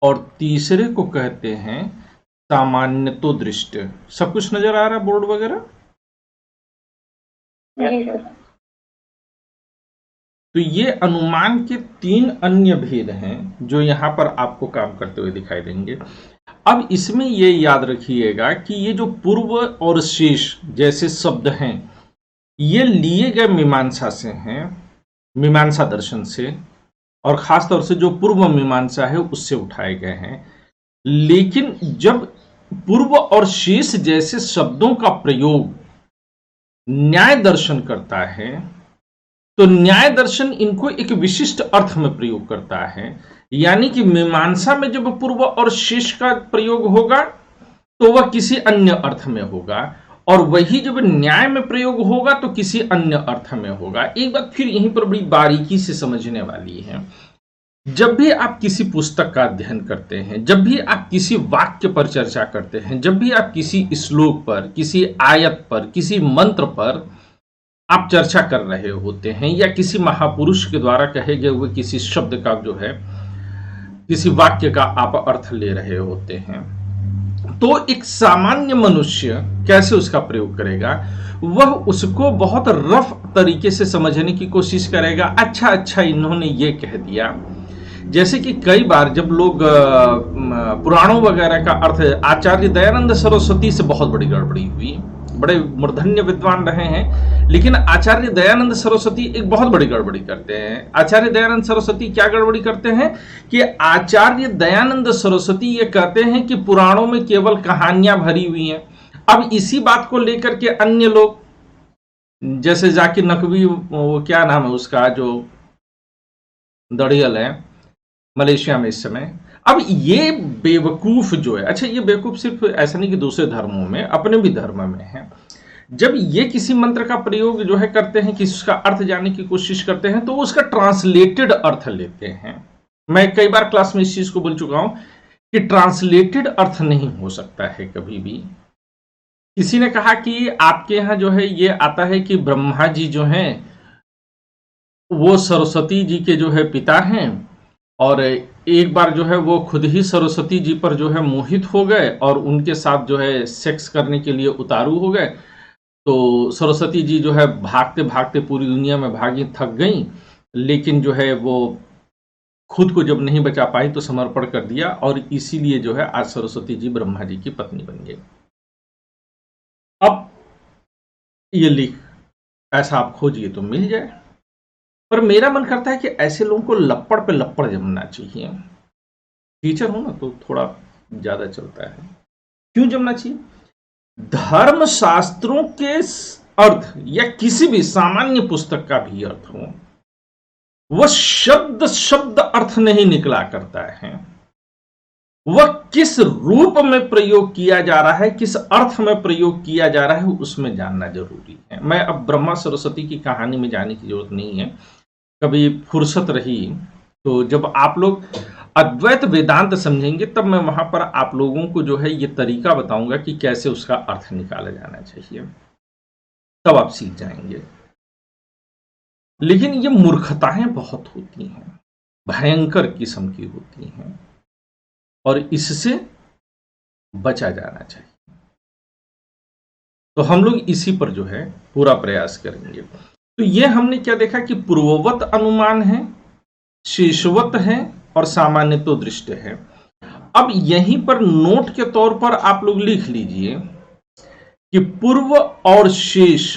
और तीसरे को कहते हैं सामान्यतो दृष्ट। सब कुछ नजर आ रहा है बोर्ड वगैरह? जी सर। तो ये अनुमान के 3 अन्य भेद हैं जो यहां पर आपको काम करते हुए दिखाई देंगे। अब इसमें ये याद रखिएगा कि ये जो पूर्व और शेष जैसे शब्द हैं, ये लिए गए मीमांसा से हैं, मीमांसा दर्शन से, और खास तौर से जो पूर्व मीमांसा है उससे उठाए गए हैं। लेकिन जब पूर्व और शेष जैसे शब्दों का प्रयोग न्याय दर्शन करता है, तो न्याय दर्शन इनको एक विशिष्ट अर्थ में प्रयोग करता है। यानी कि मीमांसा में जब पूर्व और शेष का प्रयोग होगा तो वह किसी अन्य अर्थ में होगा, और वही जब न्याय में प्रयोग होगा तो किसी अन्य अर्थ में होगा। एक बात फिर यहीं पर बड़ी बारीकी से समझने वाली है। जब भी आप किसी पुस्तक का अध्ययन करते हैं, जब भी आप किसी वाक्य पर चर्चा करते हैं, जब भी आप किसी श्लोक पर, किसी आयत पर, किसी मंत्र पर आप चर्चा कर रहे होते हैं, या किसी महापुरुष के द्वारा कहे गए हुए किसी शब्द का जो है, किसी वाक्य का आप अर्थ ले रहे होते हैं, तो एक सामान्य मनुष्य कैसे उसका प्रयोग करेगा? वह उसको बहुत रफ तरीके से समझने की कोशिश करेगा। अच्छा अच्छा, इन्होंने ये कह दिया। जैसे कि कई बार जब लोग पुराणों वगैरह का अर्थ, आचार्य दयानंद सरस्वती से बहुत बड़ी गड़बड़ी हुई, बड़े मूर्धन्य विद्वान रहे हैं, लेकिन आचार्य दयानंद सरस्वती एक बहुत बड़ी गड़बड़ी करते हैं। आचार्य दयानंद सरस्वती क्या गड़बड़ी करते हैं कि आचार्य दयानंद सरस्वती ये कहते हैं कि पुराणों में केवल कहानियां भरी हुई हैं। अब इसी बात को लेकर के अन्य लोग, जैसे जाकिर नकवी, वो क्या नाम है उसका जो दड़ियल है मलेशिया में इस समय, अब ये बेवकूफ जो है, अच्छा ये बेवकूफ सिर्फ ऐसा नहीं कि दूसरे धर्मों में, अपने भी धर्म में है, जब ये किसी मंत्र का प्रयोग जो है करते हैं, किसी उसका अर्थ जानने की कोशिश करते हैं, तो वो उसका ट्रांसलेटेड अर्थ लेते हैं। मैं कई बार क्लास में इस चीज को बोल चुका हूं कि ट्रांसलेटेड अर्थ नहीं हो सकता है कभी भी। किसी ने कहा कि आपके यहां जो है ये आता है कि ब्रह्मा जी जो हैं वो सरस्वती जी के जो है पिता हैं, और एक बार जो है वो खुद ही सरस्वती जी पर जो है मोहित हो गए और उनके साथ जो है सेक्स करने के लिए उतारू हो गए। तो सरस्वती जी जो है भागते भागते पूरी दुनिया में भागी, थक गई, लेकिन जो है वो खुद को जब नहीं बचा पाई तो समर्पण कर दिया, और इसीलिए जो है आज सरस्वती जी ब्रह्मा जी की पत्नी बन गई। अब ये लिख, ऐसा आप खोजिए तो मिल जाए। पर मेरा मन करता है कि ऐसे लोगों को लपड़ पे लपड़ जमना चाहिए। टीचर हो ना तो थोड़ा ज्यादा चलता है। क्यों जमना चाहिए? धर्म शास्त्रों के अर्थ या किसी भी सामान्य पुस्तक का भी अर्थ हो, वह शब्द शब्द अर्थ नहीं निकला करता है। वह किस रूप में प्रयोग किया जा रहा है, किस अर्थ में प्रयोग किया जा रहा है, उसमें जानना जरूरी है। मैं अब ब्रह्मा सरस्वती की कहानी में जाने की जरूरत नहीं है। कभी फुर्सत रही तो जब आप लोग अद्वैत वेदांत समझेंगे, तब मैं वहां पर आप लोगों को जो है ये तरीका बताऊंगा कि कैसे उसका अर्थ निकाला जाना चाहिए, तब आप सीख जाएंगे। लेकिन ये मूर्खताएं बहुत होती हैं, भयंकर किस्म की होती हैं, और इससे बचा जाना चाहिए। तो हम लोग इसी पर जो है पूरा प्रयास करेंगे। तो ये हमने क्या देखा कि पूर्ववत अनुमान है, शेषवत है, और सामान्य तो दृष्ट है। अब यहीं पर नोट के तौर पर आप लोग लिख लीजिए कि पूर्व और शेष,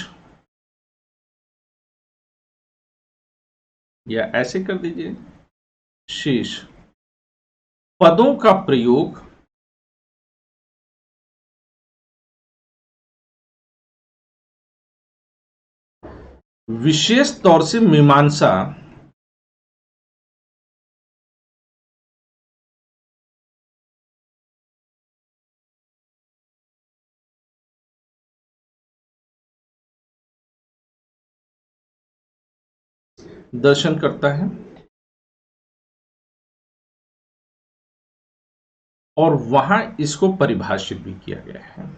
या ऐसे कर दीजिए, शेष पदों का प्रयोग विशेष तौर से मीमांसा दर्शन करता है, और वहां इसको परिभाषित भी किया गया है।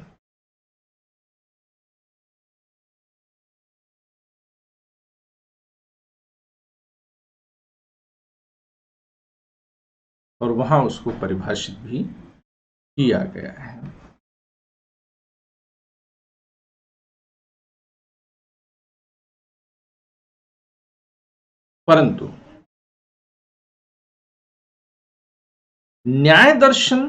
और वहां उसको परिभाषित भी किया गया है। परंतु न्याय दर्शन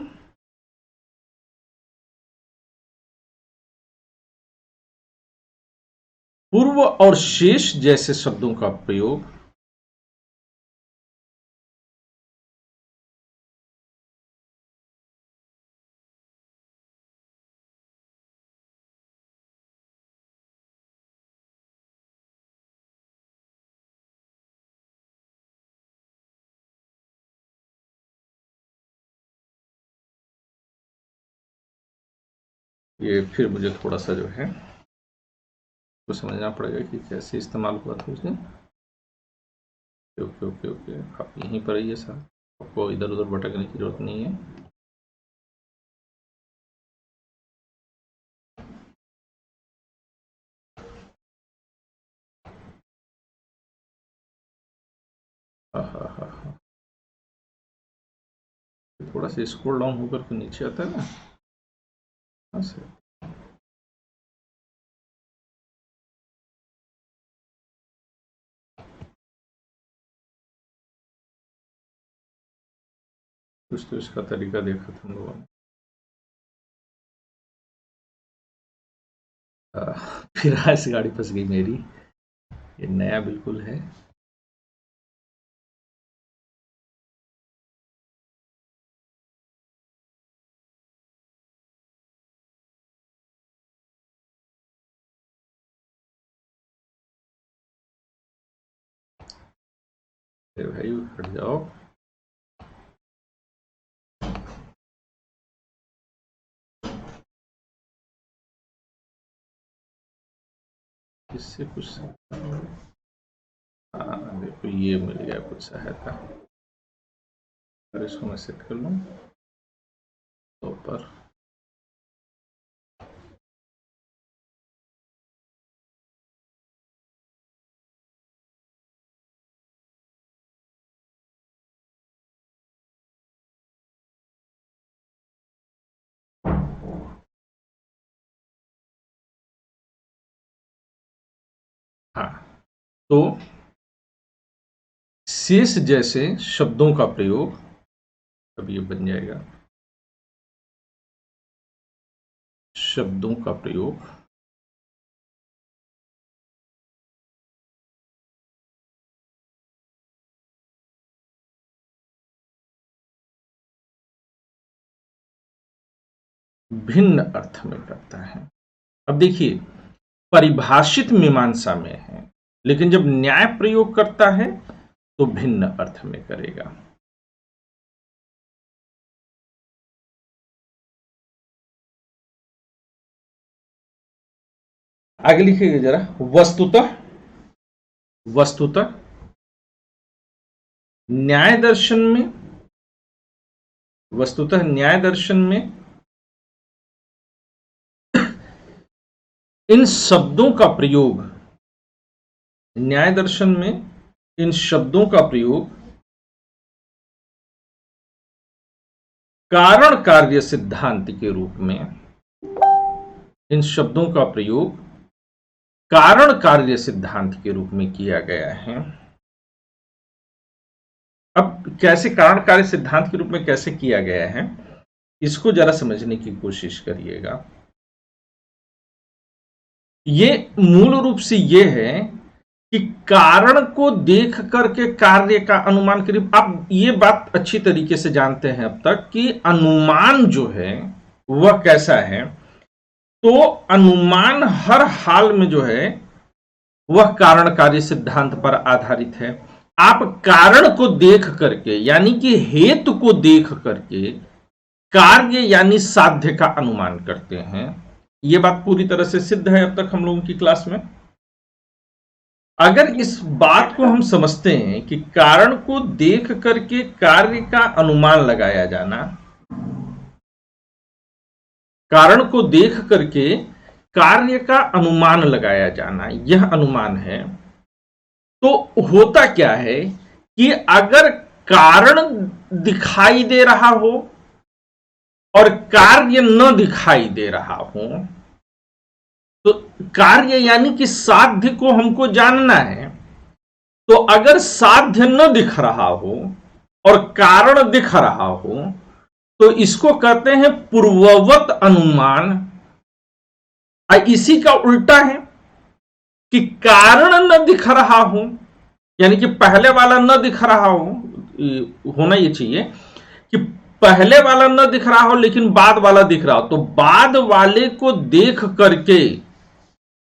पूर्व और शेष जैसे शब्दों का प्रयोग ये फिर मुझे थोड़ा सा जो है तो समझना पड़ेगा कि कैसे इस्तेमाल हुआ था उसने। ओके ओके ओके, आप यहीं पर आइए सर, आपको इधर उधर भटकने की जरूरत नहीं है। हाँ हाँ हाँ हाँ, थोड़ा सा स्क्रॉल डाउन होकर के नीचे आता है ना। हाँ सर, कुछ तो इसका तरीका देखा था हम लोगों ने। फिर आज गाड़ी फंस गई मेरी, ये नया बिल्कुल है। भाई हट जाओ। इससे कुछ हाँ देखो ये मिल गया कुछ सहायता। अगर इसको मैं सेट कर लूँ तो ऊपर हाँ, तो शेष जैसे शब्दों का प्रयोग, अब ये बन जाएगा शब्दों का प्रयोग भिन्न अर्थ में करता है। अब देखिए, परिभाषित मीमांसा में है, लेकिन जब न्याय प्रयोग करता है तो भिन्न अर्थ में करेगा। आगे लिखिएगा जरा, वस्तुतः वस्तुतः न्याय दर्शन में, वस्तुतः न्याय दर्शन में इन शब्दों का प्रयोग, न्याय दर्शन में इन शब्दों का प्रयोग कारण कार्य सिद्धांत के रूप में, इन शब्दों का प्रयोग कारण कार्य सिद्धांत के रूप में किया गया है। अब कैसे कारण कार्य सिद्धांत के रूप में कैसे किया गया है, इसको जरा समझने की कोशिश करिएगा। ये मूल रूप से ये है कि कारण को देख करके कार्य का अनुमान करिए। आप ये बात अच्छी तरीके से जानते हैं अब तक कि अनुमान जो है वह कैसा है, तो अनुमान हर हाल में जो है वह कारण कार्य सिद्धांत पर आधारित है। आप कारण को देख करके यानी कि हेतु को देख करके कार्य यानी साध्य का अनुमान करते हैं। यह बात पूरी तरह से सिद्ध है अब तक हम लोगों की क्लास में। अगर इस बात को हम समझते हैं कि कारण को देख करके कार्य का अनुमान लगाया जाना, कारण को देख करके कार्य का अनुमान लगाया जाना, यह अनुमान है, तो होता क्या है कि अगर कारण दिखाई दे रहा हो और कार्य न दिखाई दे रहा हो, तो कार्य यानी कि साध्य को हमको जानना है, तो अगर साध्य न दिख रहा हो और कारण दिख रहा हो तो इसको कहते हैं पूर्ववत अनुमान। इसी का उल्टा है कि कारण न दिख रहा हो, यानी कि पहले वाला न दिख रहा हो, होना ये चाहिए कि पहले वाला न दिख रहा हो लेकिन बाद वाला दिख रहा हो, तो बाद वाले को देख करके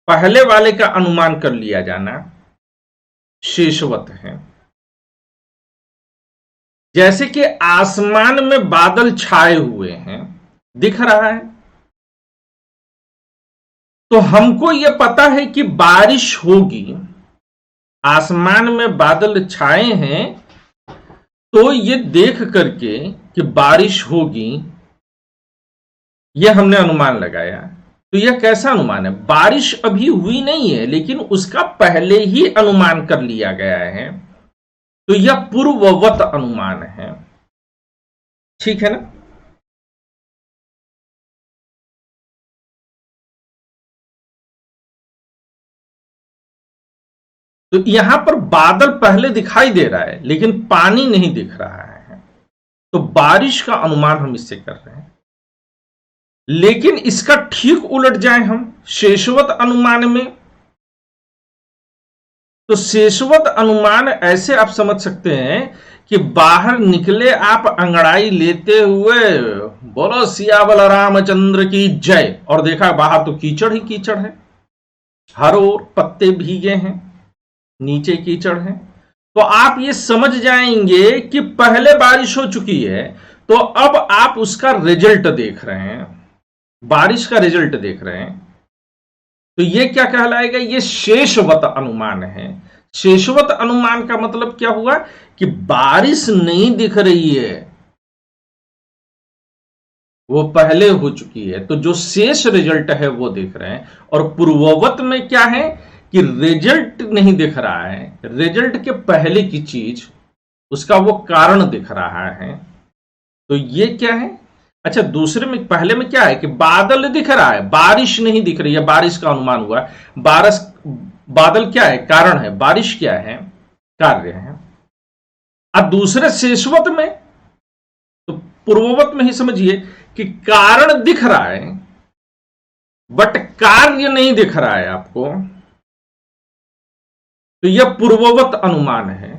पहले वाले का अनुमान कर लिया जाना शेषवत है। जैसे कि आसमान में बादल छाए हुए हैं, दिख रहा है, तो हमको यह पता है कि बारिश होगी। आसमान में बादल छाए हैं तो ये देख करके कि बारिश होगी, यह हमने अनुमान लगाया। तो यह कैसा अनुमान है? बारिश अभी हुई नहीं है लेकिन उसका पहले ही अनुमान कर लिया गया है, तो यह पूर्ववत अनुमान है। ठीक है ना? तो यहां पर बादल पहले दिखाई दे रहा है लेकिन पानी नहीं दिख रहा है, तो बारिश का अनुमान हम इससे कर रहे हैं। लेकिन इसका ठीक उलट जाए हम शेषवत अनुमान में, तो शेषवत अनुमान ऐसे आप समझ सकते हैं कि बाहर निकले आप अंगड़ाई लेते हुए, बोलो सियावल रामचंद्र की जय, और देखा बाहर तो कीचड़ ही कीचड़ है, हर ओर पत्ते भीगे हैं, नीचे कीचड़ है, तो आप ये समझ जाएंगे कि पहले बारिश हो चुकी है। तो अब आप उसका रिजल्ट देख रहे हैं, बारिश का रिजल्ट देख रहे हैं, तो ये क्या कहलाएगा? ये शेषवत अनुमान है। शेषवत अनुमान का मतलब क्या हुआ कि बारिश नहीं दिख रही है, वो पहले हो चुकी है, तो जो शेष रिजल्ट है वो देख रहे हैं। और पूर्ववत में क्या है कि रिजल्ट नहीं दिख रहा है, रिजल्ट के पहले की चीज, उसका वो कारण दिख रहा है। तो ये क्या है? अच्छा, दूसरे में, पहले में क्या है कि बादल दिख रहा है, बारिश नहीं दिख रही है, बारिश का अनुमान हुआ। बारिश, बादल क्या है? कारण है, बारिश क्या है? कार्य है। अब दूसरे शेषवत में, तो पूर्ववत में ही समझिए कि कारण दिख रहा है बट कार्य नहीं दिख रहा है आपको, तो यह पूर्ववत अनुमान है।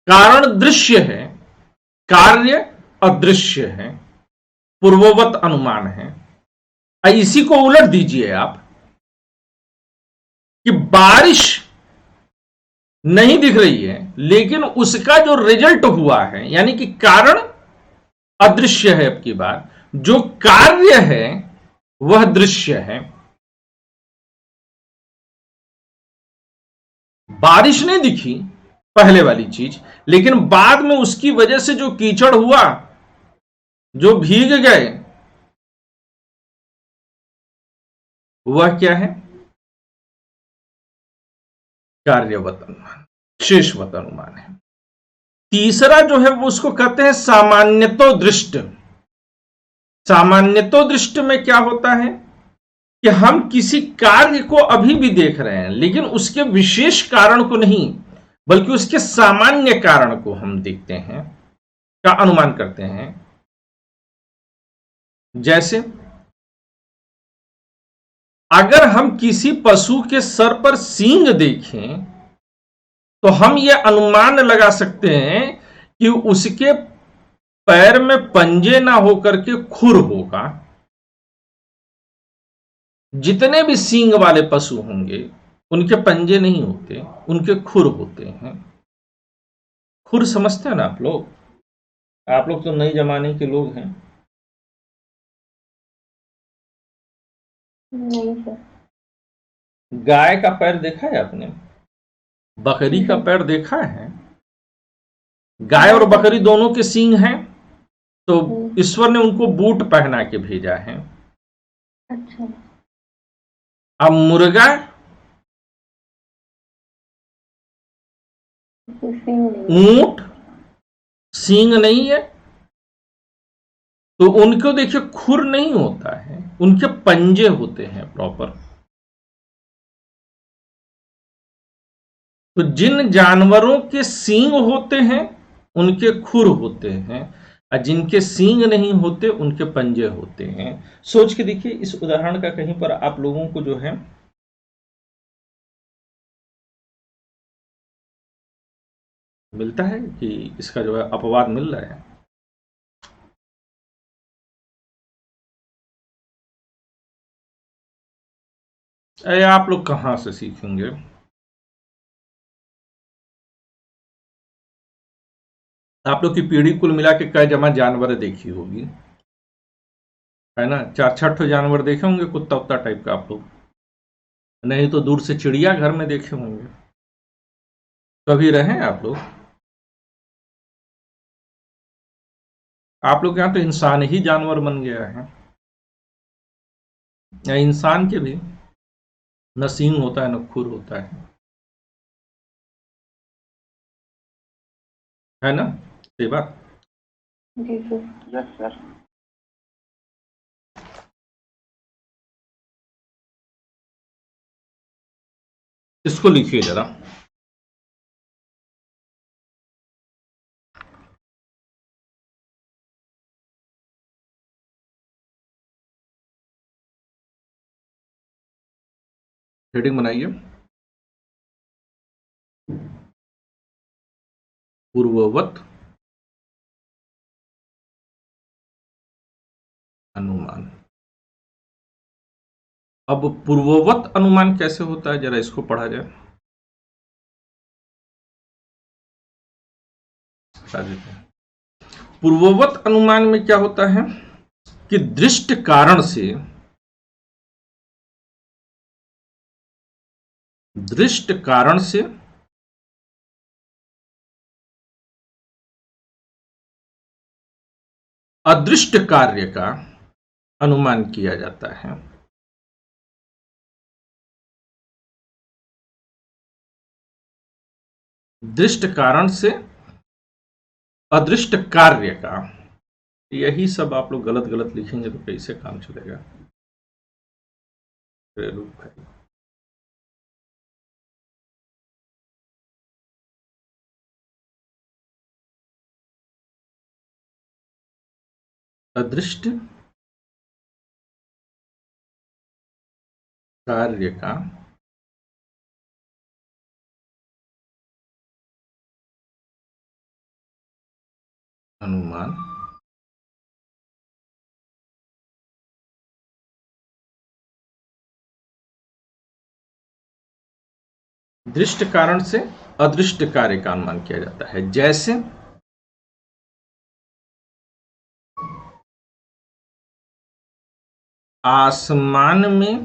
कारण दृश्य है, कार्य अदृश्य है, पूर्ववत अनुमान है। इसी को उलट दीजिए आप कि बारिश नहीं दिख रही है लेकिन उसका जो रिजल्ट हुआ है, यानी कि कारण अदृश्य है, अब की बार जो कार्य है वह दृश्य है। बारिश नहीं दिखी पहले वाली चीज, लेकिन बाद में उसकी वजह से जो कीचड़ हुआ, जो भीग गए, वह क्या है? कार्यवत अनुमान, शेषवत अनुमान है। तीसरा जो है वो उसको कहते हैं सामान्यतो दृष्ट। सामान्यतो दृष्ट में क्या होता है कि हम किसी कार्य को अभी भी देख रहे हैं लेकिन उसके विशेष कारण को नहीं, बल्कि उसके सामान्य कारण को हम देखते हैं, का अनुमान करते हैं। जैसे अगर हम किसी पशु के सर पर सींग देखें तो हम यह अनुमान लगा सकते हैं कि उसके पैर में पंजे ना होकर के खुर होगा। जितने भी सींग वाले पशु होंगे उनके पंजे नहीं होते, उनके खुर होते हैं। खुर समझते हैं ना आप लोग? आप लोग तो नए जमाने के लोग हैं। नहीं सर। गाय का पैर देखा है आपने? बकरी का पैर देखा है? गाय और बकरी दोनों के सींग हैं, तो ईश्वर ने उनको बूट पहना के भेजा है। अच्छा। अब मुर्गा सींग नहीं। ऊंट सींग नहीं है, तो उनको देखिए खुर नहीं होता है, उनके पंजे होते हैं प्रॉपर। तो जिन जानवरों के सींग होते हैं उनके खुर होते हैं, और जिनके सींग नहीं होते उनके पंजे होते हैं। सोच के देखिए, इस उदाहरण का कहीं पर आप लोगों को जो है मिलता है कि इसका जो है अपवाद मिल रहा है। अरे आप लोग कहाँ से सीखेंगे? आप लोग की पीढ़ी कुल मिला के कई जमा जानवर देखी होगी, है ना? 4-6 ठो जानवर देखे होंगे कुत्ता उत्ता टाइप का आप लोग, नहीं तो दूर से चिड़िया घर में देखे होंगे। कभी रहे आप लोग? आप लोग के यहाँ तो इंसान ही जानवर बन गया है। या इंसान के भी न सींग होता है न खुर होता है ना? सही बात। जी सर। Yes sir. इसको लिखिए जरा। हेडिंग बनाइए, पूर्ववत अनुमान। अब पूर्ववत अनुमान कैसे होता है, जरा इसको पढ़ा जाए। पूर्ववत अनुमान में क्या होता है कि दृष्ट कारण से अदृष्ट कार्य का अनुमान किया जाता है। दृष्ट कारण से अदृष्ट कार्य का, यही सब आप लोग गलत गलत लिखेंगे तो कैसे काम चलेगा? भाई अदृष्ट कार्य का अनुमान दृष्ट कारण से अदृष्ट कार्य का अनुमान किया जाता है। जैसे आसमान में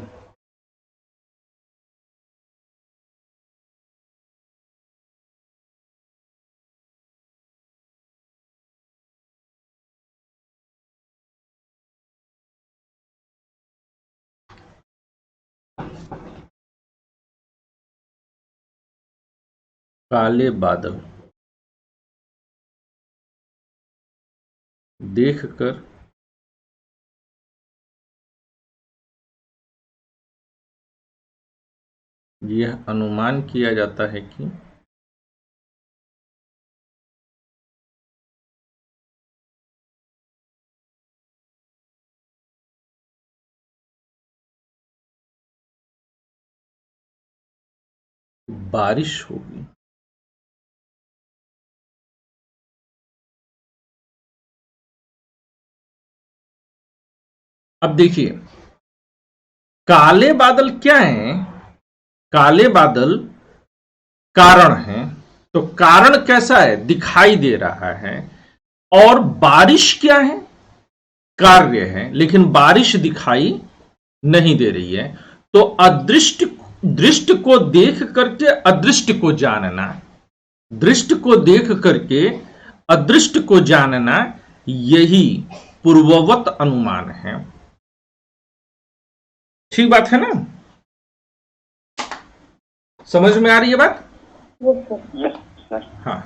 काले बादल देखकर यह अनुमान किया जाता है कि बारिश होगी। अब देखिए, काले बादल क्या हैं? काले बादल कारण है, तो कारण कैसा है? दिखाई दे रहा है। और बारिश क्या है? कार्य है, लेकिन बारिश दिखाई नहीं दे रही है। तो अदृष्ट दृष्ट को देख करके अदृष्ट को जानना, दृष्ट को देख करके अदृष्ट को जानना, यही पूर्ववत अनुमान है। ठीक बात है ना? समझ में आ रही है बात? Yes sir. Yes sir. हाँ,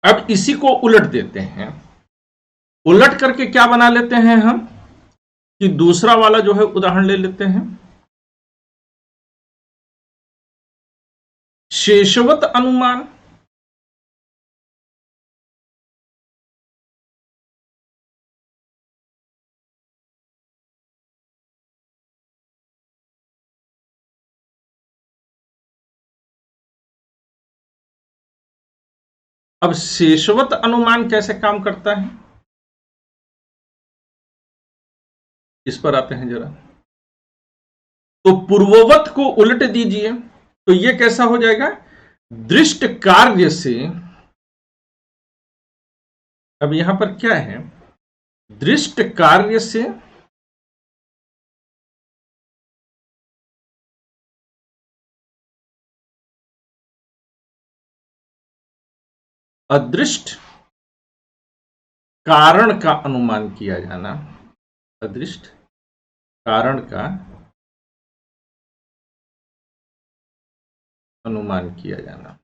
अब इसी को उलट देते हैं। उलट करके क्या बना लेते हैं हम कि दूसरा वाला जो है उदाहरण ले लेते हैं। शेषवत अनुमान। अब शेषवत अनुमान कैसे काम करता है, इस पर आते हैं जरा। तो पूर्ववत को उलट दीजिए, तो यह कैसा हो जाएगा, दृष्ट कार्य से। अब यहां पर क्या है, दृष्ट कार्य से अदृष्ट कारण का अनुमान किया जाना। अदृष्ट कारण का अनुमान किया जाना।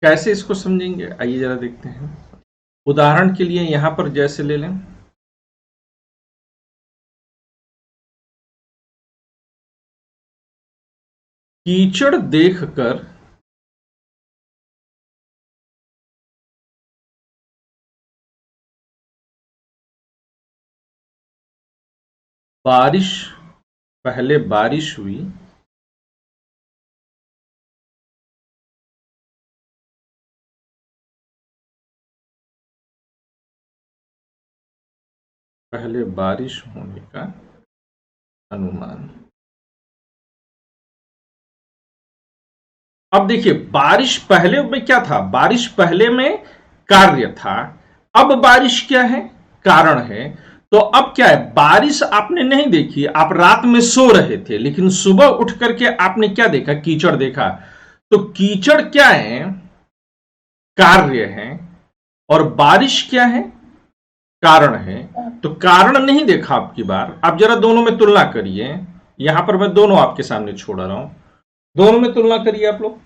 कैसे इसको समझेंगे, आइए जरा देखते हैं। उदाहरण के लिए यहां पर जैसे ले लें, कीचड़ देखकर बारिश, पहले बारिश हुई, पहले बारिश होने का अनुमान। अब देखिए, बारिश पहले में क्या था, बारिश पहले में कार्य था, अब बारिश क्या है, कारण है। तो अब क्या है, बारिश आपने नहीं देखी, आप रात में सो रहे थे, लेकिन सुबह उठ करके आपने क्या देखा, कीचड़ देखा। तो कीचड़ क्या है, कार्य है, और बारिश क्या है, कारण है। तो कारण नहीं देखा आपकी बार, आप जरा दोनों में तुलना करिए। यहां पर मैं दोनों आपके सामने छोड़ रहा हूं, दोनों में तुलना करिए आप लोग।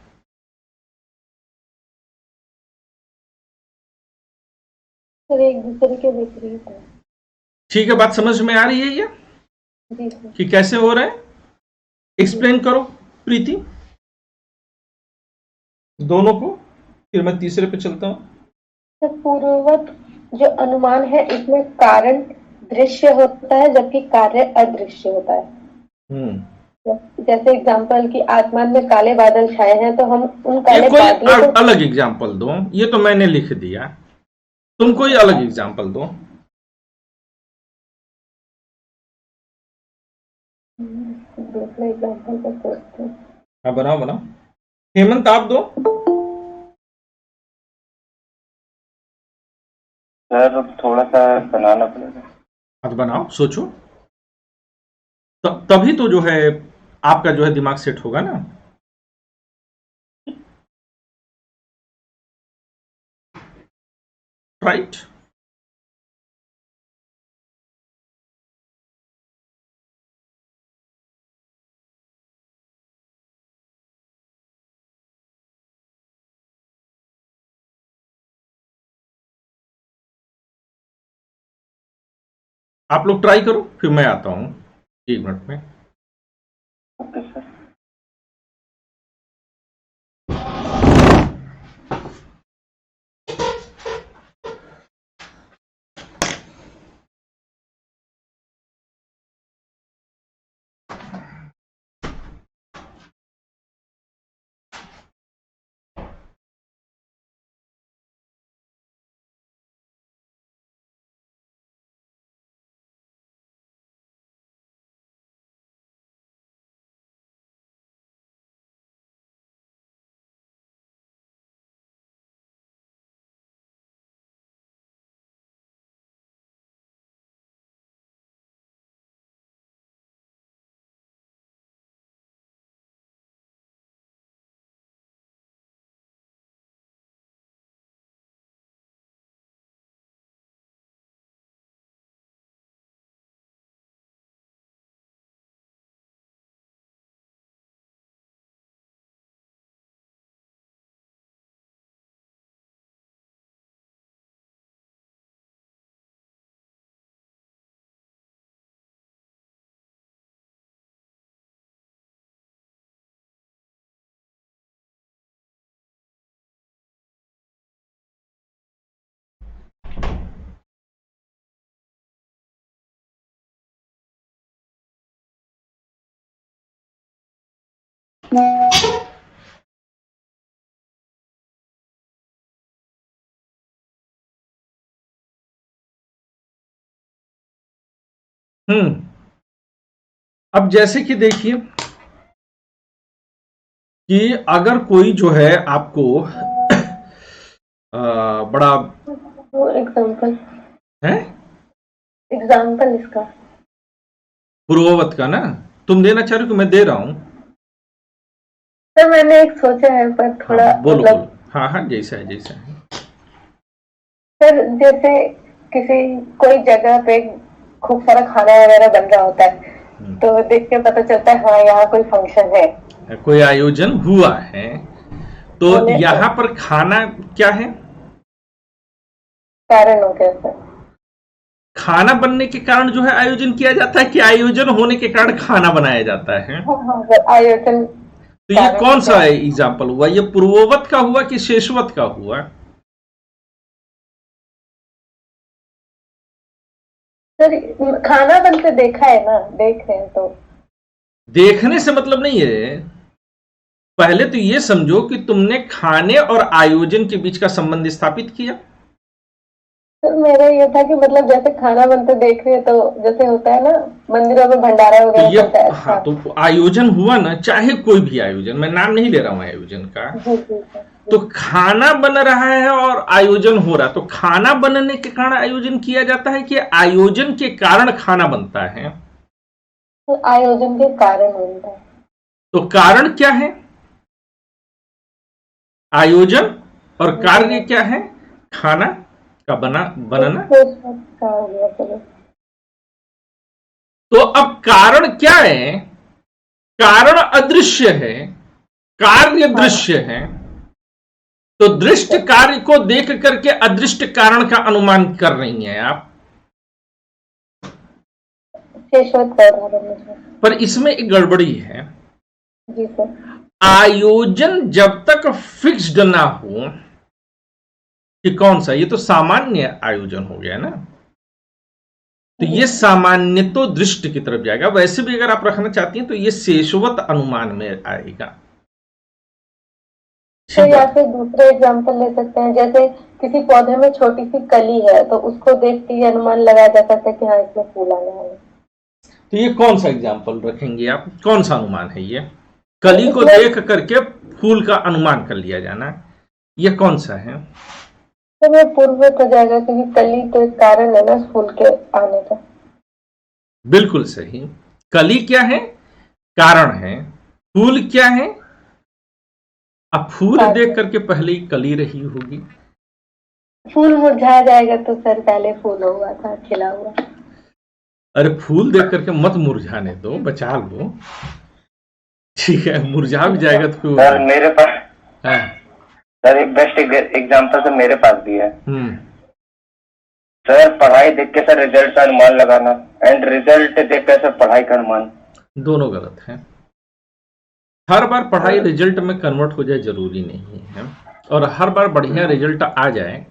सर एक दूसरे के विपरीत है। ठीक है, बात समझ में आ रही है ये जी सर। कि कैसे हो रहा है, एक्सप्लेन करो प्रीति दोनों को, फिर मैं तीसरे पे चलता हूं। सर पूर्ववत जो अनुमान है इसमें कारण दृश्य होता है जबकि कार्य अदृश्य होता है। जैसे एग्जाम्पल कि आसमान में काले बादल छाए हैं तो हम उन ये काले कोई बादलों को अलग एग्जाम्पल दो, ये तो मैंने लिख दिया, तुम कोई अलग एग्जाम्पल दो। दूसरे एग्जाम्पल का सोचते हैं। हाँ, बनाओ बनाओ, हेमंत आप दो। सर थोड़ा सा बनाना पड़ेगा। आज बनाओ, सोचो, तभी तो जो है आपका जो है दिमाग सेट होगा ना। राइट। आप लोग ट्राई करो, फिर मैं आता हूं 1 मिनट में। Okay sir. अब जैसे कि देखिए कि अगर कोई जो है आपको बड़ा वो एग्जाम्पल है एग्जाम्पल इसका पूर्ववत का ना, तुम देना चाह रहे हो कि मैं दे रहा हूं? सर मैंने एक सोचा है पर थोड़ा हाँ, बोलो मतलब बोलो। हाँ हाँ, जैसा है जैसा है। सर जैसे किसी कोई जगह पे खूब सारा खाना वगैरह बन रहा होता है तो देख के पता चलता है हाँ यहाँ कोई फंक्शन है, कोई आयोजन हुआ है, तो होने यहाँ पर खाना क्या है? कारण हो गया सर। खाना बनने के कारण जो है आयोजन किया जाता है कि आयोजन होने के कारण खाना बनाया जाता है? हाँ हाँ सर, आयोजन तो ये कारण कौन सा क्या? एग्जाम्पल हुआ? ये पूर्ववत का हुआ कि शेषवत का हुआ? सर खाना बनते देखा है ना, देख रहे हैं तो। देखने से मतलब नहीं है, पहले तो ये समझो कि तुमने खाने और आयोजन के बीच का संबंध स्थापित किया। सर मेरा ये था कि मतलब जैसे खाना बनते देख रहे हैं तो जैसे होता है ना मंदिरों में भंडारा तो वगैरह ये चलता है। हाँ, तो आयोजन हुआ ना, चाहे कोई भी आयोजन, मैं नाम नहीं ले रहा हूं आयोजन का, जी जी सर। तो खाना बन रहा है और आयोजन हो रहा है, तो खाना बनने के कारण आयोजन किया जाता है कि आयोजन के कारण खाना बनता है? तो आयोजन के कारण बनता है। तो कारण क्या है? आयोजन। और कार्य क्या है? खाना का बनना। का हो गया चलो। तो अब कारण क्या है? कारण अदृश्य है, कार्य दृश्य है। तो दृष्ट कार्य को देख करके अदृष्ट कारण का अनुमान कर रही हैं आप। पर इसमें एक गड़बड़ी है। जी सर। आयोजन जब तक फिक्स्ड ना हो कि कौन सा, ये तो सामान्य आयोजन हो गया ना, तो ये सामान्य तो दृष्ट की तरफ जाएगा। वैसे भी अगर आप रखना चाहती हैं तो ये शेषवत अनुमान में आएगा। तो या फिर दूसरे एग्जांपल ले सकते हैं, जैसे किसी पौधे में छोटी सी कली है तो उसको देख के ये अनुमान लगाया जा सकता है कि हाँ इसमें फूल आने वाला है। तो ये कौन सा एग्जाम्पल रखेंगे आप? कौन सा अनुमान है ये? कली को देख करके फूल का अनुमान कर लिया जाना, ये कौन सा है? तो मैं पूर्ववत हो जाएगा क्योंकि कली तो एक कारण है ना फूल के आने का। बिल्कुल सही। कली क्या है? कारण है। फूल क्या है? अब फूल देख करके पहले ही कली रही होगी। फूल मुरझा जाएगा तो सर पहले फूल हुआ था, खिला हुआ। अरे फूल देख करके मत मुरझाने दो, बचा लो। ठीक है, मुरझा भी जाएगा तो सर मेरे पास है। सर एक बेस्ट एग्जांपल तो मेरे पास भी है। सर पढ़ाई देख के सर रिजल्ट का अनुमान लगाना एंड रिजल्ट देख के सर पढ़ाई का अनुमान, दोनों गलत है। हर बार पढ़ाई रिजल्ट में कन्वर्ट हो जाए जरूरी नहीं है, और हर बार बढ़िया रिजल्ट आ जाए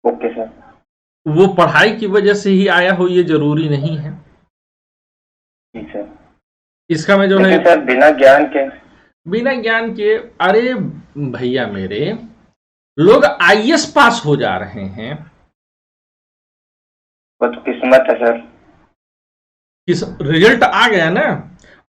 ओके सर, वो पढ़ाई की वजह से ही आया हो ये जरूरी नहीं है। ठीक सर। इसका मैं जो है सर बिना ज्ञान के अरे भैया मेरे, लोग आईएएस पास हो जा रहे हैं। वो तो किस्मत है सर। रिजल्ट आ गया ना,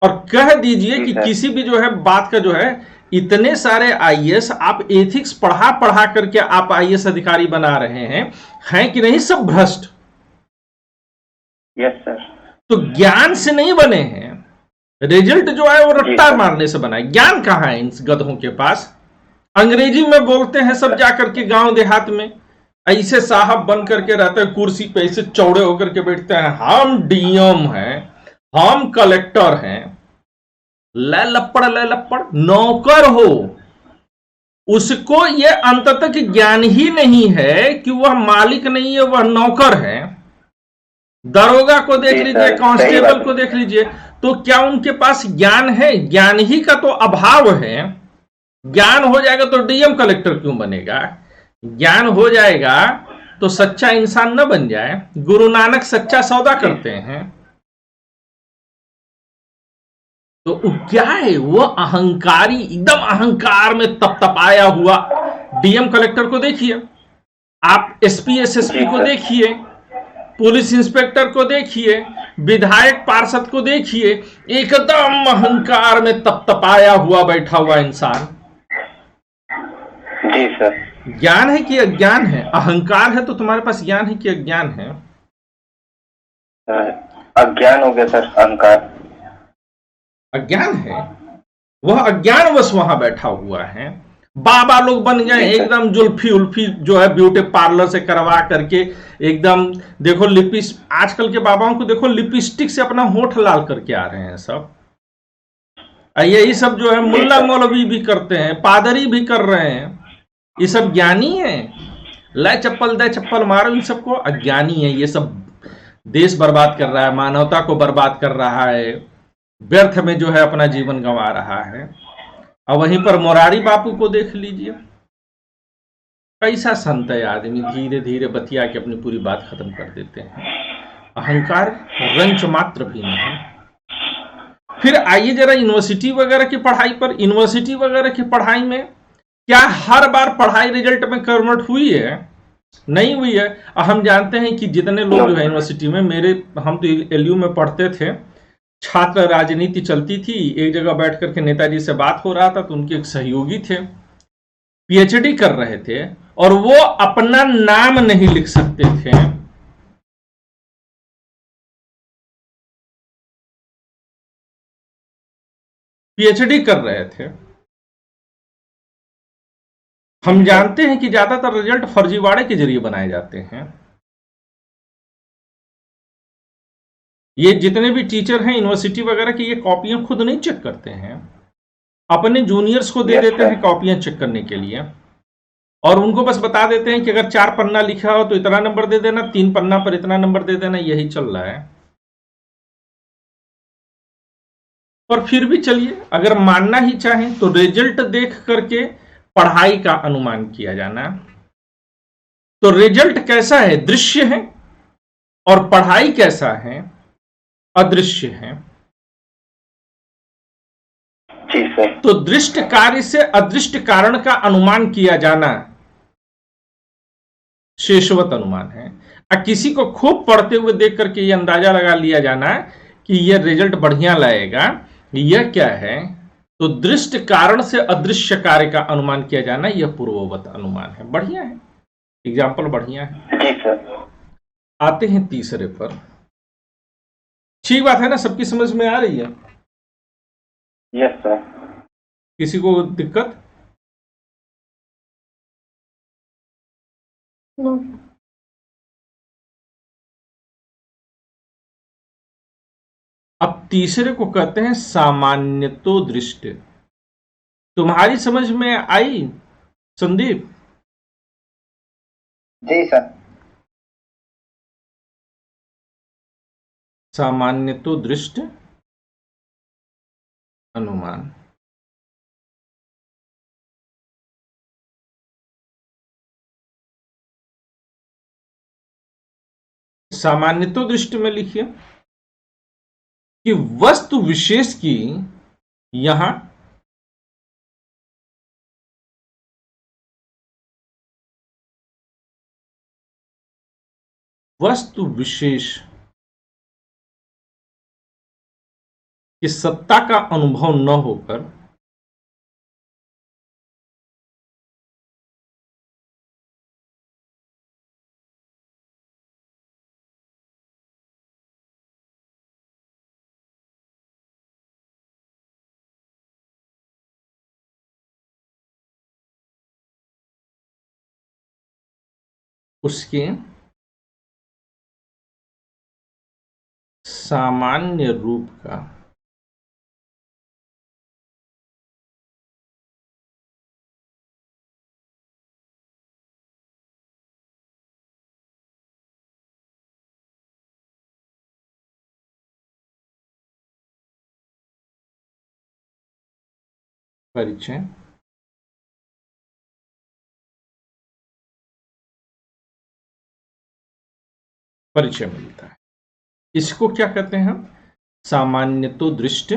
और कह दीजिए कि किसी भी जो है बात का जो है, इतने सारे आईएएस आप एथिक्स पढ़ा पढ़ा करके आप आईएएस अधिकारी बना रहे हैं कि नहीं? सब भ्रष्ट। Yes sir. तो ज्ञान से नहीं बने हैं, रिजल्ट जो है वो रट्टा मारने से बना है। ज्ञान कहां है इन गधों के पास? अंग्रेजी में बोलते हैं सब जाकर के गांव देहात में, ऐसे साहब बन करके रहते हैं कुर्सी पे, ऐसे चौड़े होकर के बैठते हैं, हम डीएम हैं, हम कलेक्टर हैं। ले लपड़ नौकर हो, उसको यह अंत तक ज्ञान ही नहीं है कि वह मालिक नहीं है, वह नौकर है। दरोगा को देख लीजिए, कांस्टेबल को देख लीजिए, तो क्या उनके पास ज्ञान है? ज्ञान ही का तो अभाव है। ज्ञान हो जाएगा तो डीएम कलेक्टर क्यों बनेगा? ज्ञान हो जाएगा तो सच्चा इंसान न बन जाए? गुरु नानक सच्चा सौदा करते हैं। तो वो क्या है, वो अहंकारी, एकदम अहंकार में तपतपाया हुआ। डीएम कलेक्टर को देखिए, आप एसपी एसएसपी को देखिए, पुलिस इंस्पेक्टर को देखिए, विधायक पार्षद को देखिए, एकदम अहंकार में तपतपाया हुआ बैठा हुआ इंसान। जी सर। ज्ञान है कि अज्ञान है? अहंकार है तो तुम्हारे पास ज्ञान है कि अज्ञान है? अज्ञान हो गया सर, अहंकार। अज्ञान है, वह अज्ञानवश वहां बैठा हुआ है। बाबा लोग बन गए एकदम, जुल्फी उल्फी जो है ब्यूटी पार्लर से करवा करके एकदम। देखो आजकल के बाबाओं को देखो, लिपस्टिक से अपना होठ लाल करके आ रहे हैं सब। यही सब जो है मुल्ला मौलवी भी करते हैं, पादरी भी कर रहे हैं। ये सब ज्ञानी है? लै चप्पल दे चप्पल मारो, इन सबको अज्ञानी है। ये सब देश बर्बाद कर रहा है, मानवता को बर्बाद कर रहा है, व्यर्थ में जो है अपना जीवन गंवा रहा है। और वहीं पर मोरारी बापू को देख लीजिए, कैसा संत है आदमी, धीरे धीरे बतिया के अपनी पूरी बात खत्म कर देते हैं। अहंकार रंच मात्र भी नहीं। फिर आइए जरा यूनिवर्सिटी वगैरह की पढ़ाई पर। यूनिवर्सिटी वगैरह की पढ़ाई में क्या हर बार पढ़ाई रिजल्ट में कन्वर्ट हुई है? नहीं हुई है। हम जानते हैं कि जितने लोग जो है यूनिवर्सिटी में, हम तो एलयू में पढ़ते थे, छात्र राजनीति चलती थी। एक जगह बैठ करके नेताजी से बात हो रहा था तो उनके एक सहयोगी थे, पीएचडी कर रहे थे, और वो अपना नाम नहीं लिख सकते थे। पीएचडी कर रहे थे। हम जानते हैं कि ज्यादातर रिजल्ट फर्जीवाड़े के जरिए बनाए जाते हैं। ये जितने भी टीचर हैं यूनिवर्सिटी वगैरह की, ये कॉपियां खुद नहीं चेक करते हैं, अपने जूनियर्स को दे देते हैं कॉपियां चेक करने के लिए, और उनको बस बता देते हैं कि अगर 4 पन्ना लिखा हो तो इतना नंबर दे देना, 3 पन्ना पर इतना नंबर दे देना। यही चल रहा है। और फिर भी चलिए, अगर मानना ही चाहें तो रिजल्ट देख करके पढ़ाई का अनुमान किया जाना, तो रिजल्ट कैसा है? दृश्य है। और पढ़ाई कैसा है? अदृश्य है। तो दृष्ट कार्य से अदृष्ट कारण का अनुमान किया जाना शेषवत अनुमान है। किसी को खूब पढ़ते हुए देख करके यह अंदाजा लगा लिया जाना कि यह रिजल्ट बढ़िया लाएगा, यह क्या है? तो दृष्ट कारण से अदृश्य कार्य का अनुमान किया जाना, यह पूर्ववत अनुमान है। बढ़िया है, एग्जाम्पल बढ़िया है। जी सर। आते हैं तीसरे पर। ठीक बात है ना, सबकी समझ में आ रही है? Yes sir. किसी को दिक्कत? अब तीसरे को कहते हैं सामान्यतो दृष्टि। तुम्हारी समझ में आई संदीप? जी सर। सामान्यतो दृष्टि अनुमान। सामान्यतो दृष्टि में लिखिए कि वस्तु विशेष की यहां वस्तु विशेष की सत्ता का अनुभव न होकर उसके सामान्य रूप का परिचय मिलता है। इसको क्या कहते हैं हम? सामान्यतो दृष्टि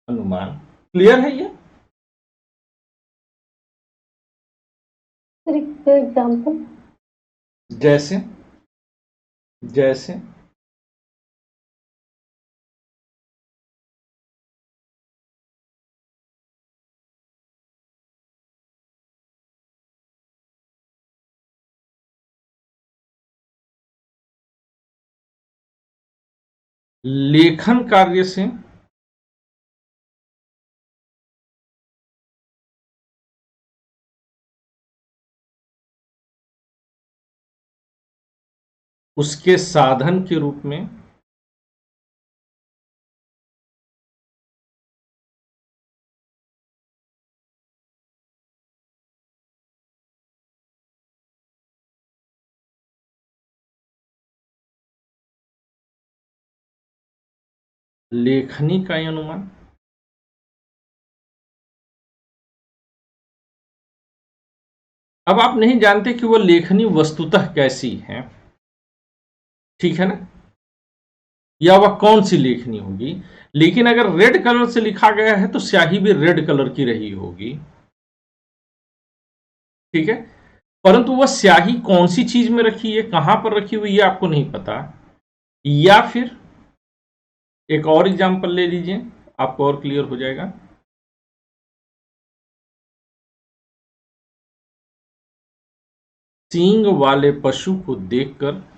अनुमान। क्लियर है ये? सर एक एग्जाम्पल। जैसे जैसे लेखन कार्य से उसके साधन के रूप में लेखनी का अनुमान। अब आप नहीं जानते कि वो लेखनी वस्तुतः कैसी है, ठीक है ना, या वह कौन सी लेखनी होगी। लेकिन अगर रेड कलर से लिखा गया है तो स्याही भी रेड कलर की रही होगी, ठीक है। परंतु वह स्याही कौन सी चीज में रखी है, कहां पर रखी हुई है, आपको नहीं पता। या फिर एक और एग्जांपल ले लीजिए, आपको और क्लियर हो जाएगा। सींग वाले पशु को देखकर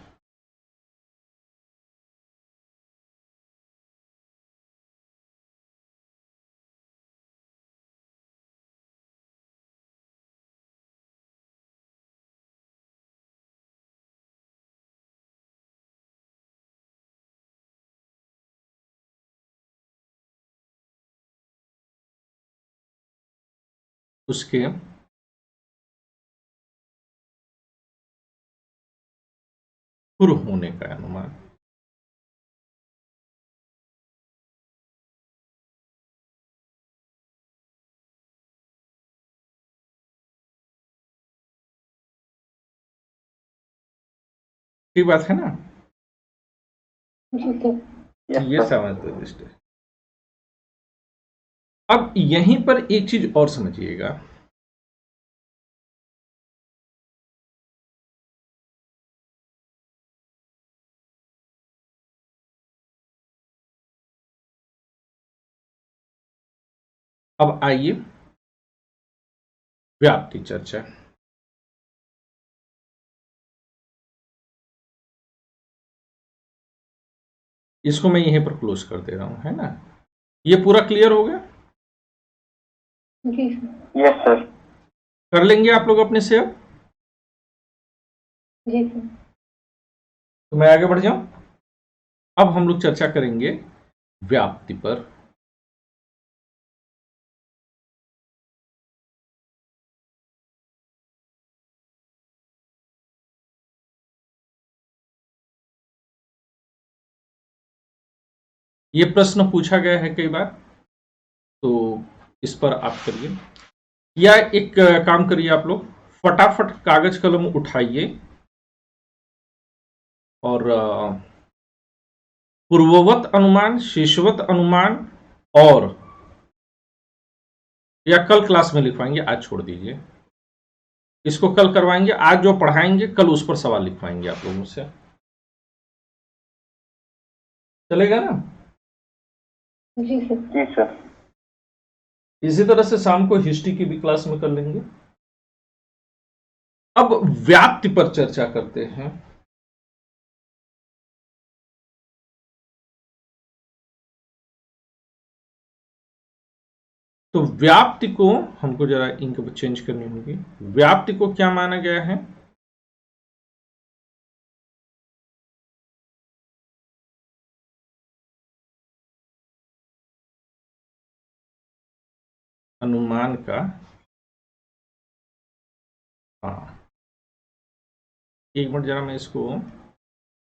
उसके खुर होने का अनुमान। ठीक बात है ना? जी सर। ये समझते दृष्टि। अब यहीं पर एक चीज और समझिएगा। अब आइए व्याप्ति चर्चा। इसको मैं यहीं पर क्लोज कर दे रहा हूं, है ना। ये पूरा क्लियर हो गया? जी सर। Yes sir. कर लेंगे आप लोग अपने से अब? जी सर। तो मैं आगे बढ़ जाऊं। अब हम लोग चर्चा करेंगे व्याप्ति पर। ये प्रश्न पूछा गया है कई बार, तो इस पर आप करिए। या एक काम करिए आप लोग, फटाफट कागज कलम उठाइए और पूर्ववत अनुमान, शेषवत अनुमान, और या कल क्लास में लिखवाएंगे, आज छोड़ दीजिए। इसको कल करवाएंगे, आज जो पढ़ाएंगे कल उस पर सवाल लिखवाएंगे आप लोगों से। चलेगा ना? जी सर। जी सर। इसी तरह से शाम को हिस्ट्री की भी क्लास में कर लेंगे। अब व्याप्ति पर चर्चा करते हैं। तो व्याप्ति को हमको जरा इंक चेंज करनी होगी। व्याप्ति को क्या माना गया है? अनुमान का, हाँ, एक मिनट जरा मैं इसको